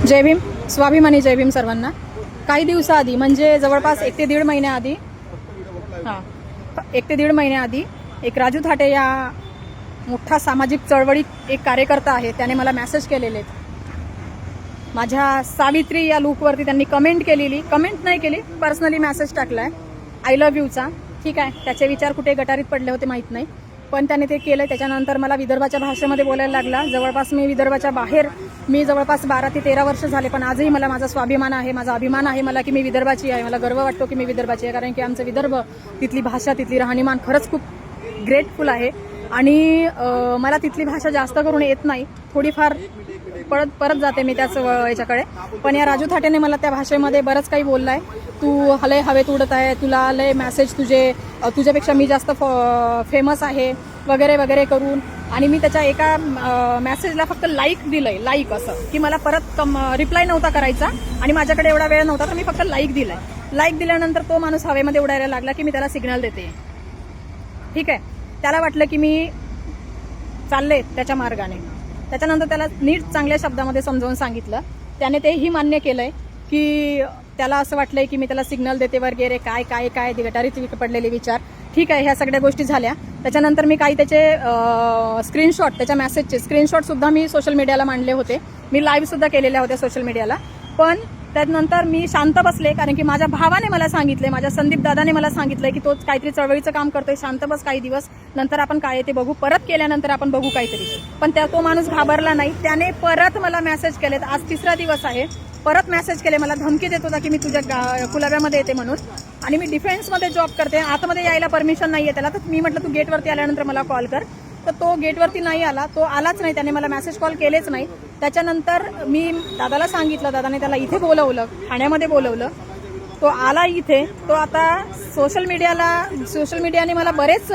जय भीम. स्वाभिमानी जय भीम सर्वांना. काही दिवसाआधी म्हणजे जवळपास 1 ते 1.5 महिन्याआधी 1 ते 1.5 महिन्याआधी एक राजू थाटे या मोठा सामाजिक चळवळीत एक कार्यकर्ता आहे, त्याने मला मेसेज केलेले. माझ्या सावित्री या लुकवरती त्यांनी कमेंट केलेली, कमेंट नाही केली, पर्सनली मेसेज टाकलाय आय लव्ह यूचा. ठीक आहे, त्याचे विचार कुठे गटारीत पडले होते माहीत नाही, पण त्याने ते केलं. त्याच्यानंतर मला विदर्भाच्या भाषेमध्ये बोलायला लागला. जवळपास मी विदर्भाच्या बाहेर जवळपास 12 ते 13 वर्ष झाले, पण आजही मला माझा स्वाभिमान आहे, माझा अभिमान आहे मला की मी विदर्भाची आहे. मला गर्व वाटतो की मी विदर्भाची आहे, कारण की आमचं विदर्भ, तिथली भाषा, तिथली राहणीमान खरंच खूप ग्रेटफुल आहे. आणि मला तिथली भाषा जास्त करून येत नाही, थोडीफार परत जाते मी त्याच याच्याकडे. पण या राजू थाटेने मला त्या भाषेमध्ये बरंच काही बोललाय. तू लय हवेत उडत आहे, तुला लय मेसेज तुझ्यापेक्षा मी जास्त फेमस आहे वगैरे वगैरे करून. आणि मी त्याच्या एका मेसेजला फक्त लाईक दिलंय, लाईक असं की मला परत रिप्लाय नव्हता करायचा आणि माझ्याकडे एवढा वेळ नव्हता, तर मी फक्त लाईक दिलाय. लाईक दिल्यानंतर तो माणूस हवेमध्ये उडायला लागला की मी त्याला सिग्नल देते. ठीक आहे, त्याला वाटलं की मी चालले त्याच्या मार्गाने. त्याच्यानंतर त्याला नीट चांगल्या शब्दामध्ये समजावून सांगितलं. त्याने तेही मान्य केलंय की त्याला असं वाटलंय की मी त्याला सिग्नल देते वगैरे काय काय काय गटारीत पडलेले विचार. ठीक आहे, ह्या सगळ्या गोष्टी झाल्या. त्याच्यानंतर मी काही त्याचे स्क्रीनशॉट, त्याच्या मेसेजचे स्क्रीनशॉट सुद्धा मी सोशल मीडियाला मांडले होते. मी लाईव्ह सुद्धा केलेल्या होत्या सोशल मीडियाला. पण त्यानंतर मी शांत बसले, कारण की माझ्या भावाने मला सांगितले, माझ्या संदीप दादाने मला सांगितलंय की तो काहीतरी चळवळीचं काम करतोय, शांत बस काही दिवस, नंतर आपण काय ते बघू, परत केल्यानंतर आपण बघू काहीतरी. पण तो माणूस घाबरला नाही. त्याने परत मला मेसेज केलेत. आज 3रा दिवस आहे. परत मेसेज केले, मला धमकी देत होता की मी तुझ्या कुलाब्यामध्ये येते म्हणून. आणि मी डिफेन्समध्ये जॉब करते, आतमध्ये यायला परमिशन नाहीये त्याला. तर मी म्हटलं तू गेटवरती आल्यानंतर मला कॉल कर. तर तो गेटवरती नाही आला, तो आलाच नाही, त्याने मला मेसेज कॉल केलेच नाही. त्याच्यानंतर मी दादाला सांगितलं, दादाने त्याला इथे बोलवलं, ठाण्यामध्ये बोलवलं. तो आला इथे. तो आता सोशल मीडियाने मला बरेच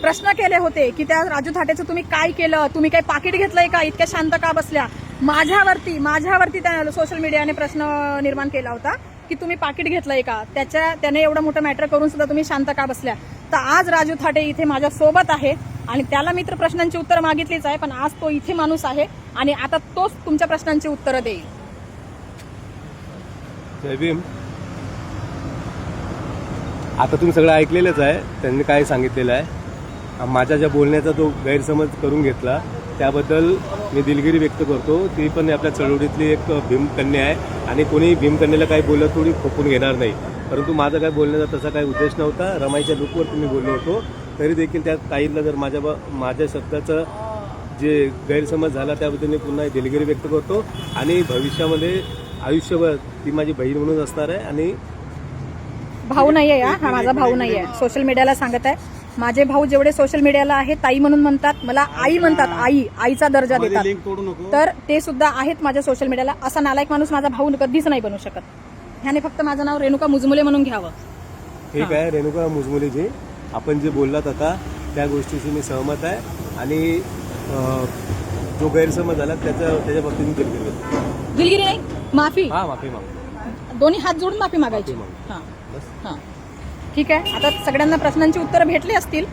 प्रश्न केले होते की त्या राजू थाटेचं तुम्ही काय केलं, तुम्ही काय पाकिट घेतलंय का, इतक्या शांत का बसल्या. माझ्यावरती त्या सोशल मीडियाने प्रश्न निर्माण केला होता की तुम्ही पाकिट घेतलंय का, त्याने एवढं मोठं मॅटर करून सुद्धा तुम्ही शांत का बसल्या. तर आज राजू थाटे इथे माझ्या सोबत आहे आणि त्याला मी तर प्रश्नांची उत्तर मागितलीच आहे, पण आज तो इथे माणूस आहे आणि आता तोच तुमच्या प्रश्नांची उत्तरं देईल. जय भीम. आता तुम्ही सगळं ऐकलेलंच आहे, त्यांनी काय सांगितलेलं आहे. माझ्या ज्या बोलण्याचा तो गैरसमज करून घेतला त्याबद्दल मी दिलगिरी व्यक्त करतो. ती पण आपल्या चळवळीतली एक भीमकन्या आहे आणि कोणी भीमकन्याला काही बोललं थोडी खोपून घेणार नाही. परंतु माझा काय बोलण्याचा तसा काही उद्देश नव्हता. रमाईच्या लुकवर तुम्ही बोललो होतो, तरी देखील त्या ताईला जर माझ्या शब्दाचं जे गैरसमज झाला त्याबद्दल मी पुन्हा दिलगिरी व्यक्त करतो. आणि भविष्यामध्ये आयुष्यभर ती माझी बहीण म्हणून असणार आहे. आणि भाऊ नाहीये, हा माझा भाऊ नाहीये. सोशल मीडियाला सांगत आहे, माझे भाऊ जेवढे सोशल मीडियाला आहे ताई म्हणून म्हणतात, मला आई म्हणतात, आईचा दर्जा देतात, तर ते सुद्धा आहेत माझ्या सोशल मीडियाला. असा नालायक माणूस माझा भाऊ कधीच नाही बनू शकत. ह्याने फक्त माझं नाव रेणुका मुजमुले म्हणून घ्यावं. ठीक आहे रेणुका मुजमुलेजी, आपण जे बोललात आता त्या गोष्टीशी मी सहमत आहे. आणि जो गैरसमज झाला त्याच्या बाबतीत दिलगिरी नाही, माफी माफी दोन्ही हात जोडून माफी मागायची. हां ठीक आहे. आता सगळ्यांना प्रश्नांची उत्तरं भेटली असतील.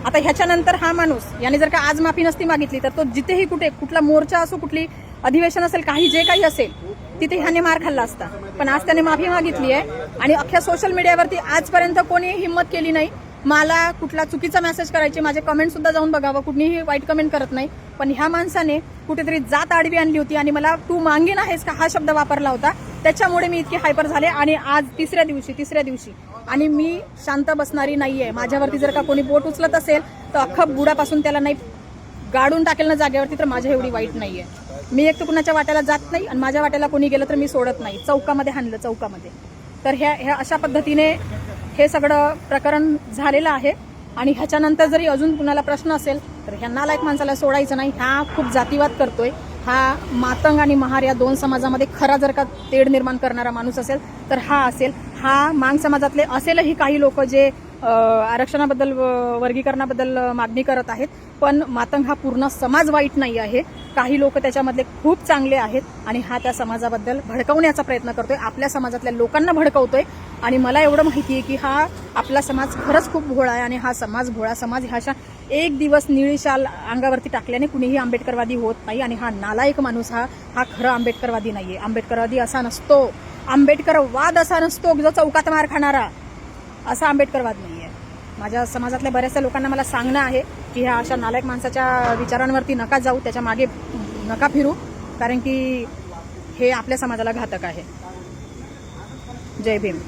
आता ह्याच्यानंतर हा माणूस याने जर का आज माफी नसती मागितली तर तो जिथेही कुठला मोर्चा असो, कुठली अधिवेशन असेल, जे काही असेल तिथे ह्याने मार खाल्ला असता. पण आज त्याने माफी मागितली आहे आणि अख्ख्या सोशल मीडियावरती आजपर्यंत कोणी हिंमत केली नाही मला कुठला चुकीचा मेसेज करायचे. माझे कमेंट सुद्धा जाऊन बघावं, कुठलीही वाईट कमेंट करत नाही. पण ह्या माणसाने कुठेतरी जात आडवी आणली होती आणि मला तू मांगीन आहेस का हा शब्द वापरला होता. त्याच्यामुळे मी इतकी हायपर झाले. आणि आज तिसऱ्या दिवशी आणि मी शांत बसणारी नाहीये. माझ्यावरती जर का कोणी बोट उचलत असेल तर अख्खं बुडापासून त्याला नाही गाडून टाकेल ना जागेवरती, तर माझ्या एवढी वाईट नाहीये. मी एक तर कुणाच्या वाट्याला जात नाही आणि माझ्या वाट्याला कोणी गेलं तर मी सोडत नाही. चौकामध्ये हाणलं, चौकामध्ये. तर ह्या अशा पद्धतीने हे सगळं प्रकरण झालेलं आहे. आणि ह्याच्यानंतर जरी अजून कुणाला प्रश्न असेल तर ह्या नालायक माणसाला सोडायचं नाही. हा खूप जातीवाद करतोय. हा मातंग आणि महार या 2 समाजामध्ये खरा जर का तेढ निर्माण करणारा माणूस असेल तर हा असेल. हा मांग समाजातले असेलही काही लोक जे आरक्षणाबद्दल, वर्गीकरणाबद्दल मागणी करत आहेत. पण मातंग हा पूर्ण समाज वाईट नाही आहे. काही लोक त्याच्यामधले खूप चांगले आहेत आणि हा त्या समाजाबद्दल भडकवण्याचा प्रयत्न करतोय, आपल्या समाजातल्या लोकांना भडकवतोय. आणि मला एवढं माहिती आहे की हा आपला समाज खरंच खूप भोळा आहे आणि हा समाज भोळा समाज एक दिवस निळी शाल अंगावरती टाकल्याने कुणीही आंबेडकरवादी होत नाही. आणि हा नालायक माणूस हा खरं आंबेडकरवादी नाहीये. आंबेडकरवादी असा नसतो, आंबेडकरवाद असा नसतो जो चौकात मार खाणारा, असा आंबेडकरवाद नाहीये. माझ्या समाजातल्या बऱ्याचशा लोकांना मला सांगणं आहे की ह्या अशा नालायक माणसाच्या विचारांवरती नका जाऊ, त्याच्या मागे नका फिरू, कारण की हे आपल्या समाजाला घातक आहे. जय भीम.